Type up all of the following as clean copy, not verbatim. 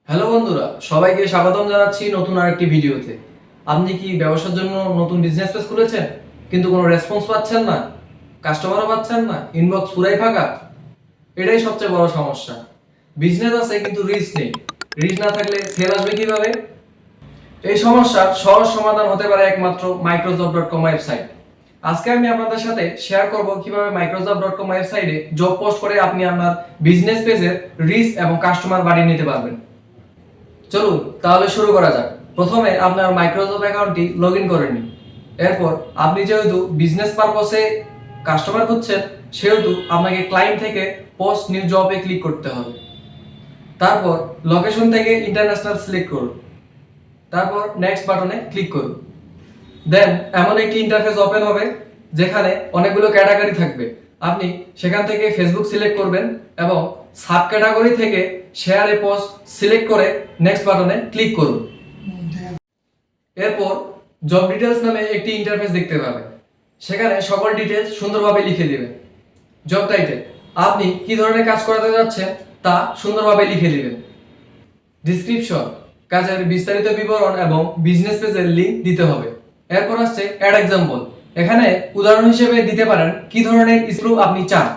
Hello বন্ধুরা, সবাইকে স্বাগতম জানাচ্ছি নতুন আরেকটি ভিডিওতে। আপনি কি ব্যবসার জন্য নতুন বিজনেস পেজ খুলেছেন কিন্তু কোনো রেসপন্স পাচ্ছেন না, কাস্টমারও পাচ্ছেন না, ইনবক্স পুরাই ফাঁকা? এটাই সবচেয়ে বড় সমস্যা। বিজনেস আছে কিন্তু রিচ নেই। রিচ না থাকলে সেল আসবে কিভাবে? এই সমস্যার সহজ সমাধান হতে পারে একমাত্র microjob.com ওয়েবসাইট। আজকে আমি আপনাদের সাথে শেয়ার করব কিভাবে microjob.com ওয়েবসাইটে জব পোস্ট করে আপনি আপনার বিজনেস পেজের রিচ এবং কাস্টমার বাড়িয়ে নিতে পারবেন। চলুন তাহলে শুরু করা যাক। প্রথমে আপনার মাইক্রোজব অ্যাকাউন্টটি লগইন করে নিন। এরপর আপনি যেহেতু বিজনেস পারপসে কাস্টমার খুঁজছেন, সেহেতু আপনাকে ক্লায়েন্ট থেকে পোস্ট নিউ জবে ক্লিক করতে হবে। তারপর লোকেশন থেকে ইন্টারন্যাশনাল সিলেক্ট করুন। তারপর নেক্সট বাটনে ক্লিক করুন। দেন এমন একটি ইন্টারফেস ওপেন হবে যেখানে অনেকগুলো ক্যাটাগরি থাকবে। আপনি সেখান থেকে ফেসবুক সিলেক্ট করবেন এবং সাব ক্যাটাগরি থেকে শেয়ার এ পোস্ট সিলেক্ট করে নেক্সট বাটনে ক্লিক করুন। এরপর জব ডিটেলস নামে একটি ইন্টারফেস দেখতে পাবেন। সেখানে সকল ডিটেলস সুন্দরভাবে লিখে দিবেন। জব টাইটেল, আপনি কি ধরনের কাজ করাতে যাচ্ছেন তা সুন্দরভাবে লিখে দিবেন। ডেসক্রিপশন, কাজের বিস্তারিত বিবরণ এবং বিজনেস পেজের লিংক দিতে হবে। এরপর আসছে অ্যাড এক্সাম্পল। এখানে উদাহরণ হিসেবে দিতে পারেন কি ধরনের ইমপ্রুভ আপনি চান।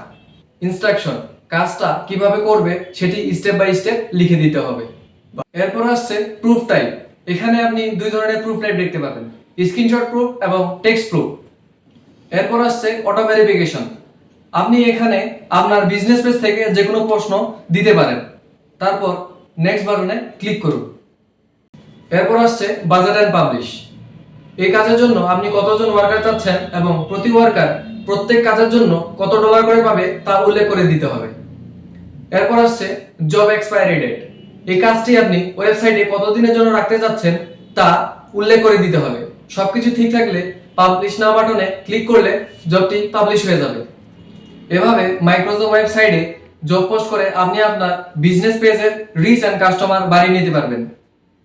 ইনস্ট্রাকশন, কাজটা কিভাবে করবে সেটি স্টেপ বাই স্টেপ লিখে দিতে হবে। এরপর আসছে প্রুফ টাইপ। এখানে আপনি দুই ধরনের প্রুফ টাইপ দেখতে পাবেন, স্ক্রিনশট প্রুফ এবং টেক্সট প্রুফ। এরপর আসছে অটো ভেরিফিকেশন। আপনি এখানে আপনার বিজনেস পেজ থেকে যে কোনো প্রশ্ন দিতে পারেন। তারপর নেক্সট বাটনে ক্লিক করুন। এরপর আসছে বাজেট এন্ড পাবলিশ। এই কাজের জন্য আপনি কতজন ওয়ার্কার চাচ্ছেন এবং প্রতি ওয়ার্কার প্রত্যেক কাজের জন্য কত ডলার করে পাবে তা উল্লেখ করে দিতে হবে। এরপর আসছে জব এক্সপায়ারি ডেট। এই কাজটি আপনি ওয়েবসাইটে কতদিনের জন্য রাখতে যাচ্ছেন তা উল্লেখ করে দিতে হবে। সবকিছু ঠিক থাকলে পাবলিশ নাও বাটনে ক্লিক করলে জবটি পাবলিশ হয়ে যাবে। এভাবে মাইক্রোজব ওয়েবসাইটে জব পোস্ট করে আপনি আপনার বিজনেস পেজের রিচ এন্ড কাস্টমার বাড়িয়ে নিতে পারবেন।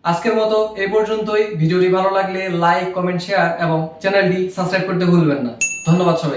আজকের মতো এই পর্যন্তই। ভিডিওটি ভালো লাগলে লাইক, কমেন্ট, শেয়ার এবং চ্যানেলটি সাবস্ক্রাইব করতে ভুলবেন না। ধন্যবাদ সবাই।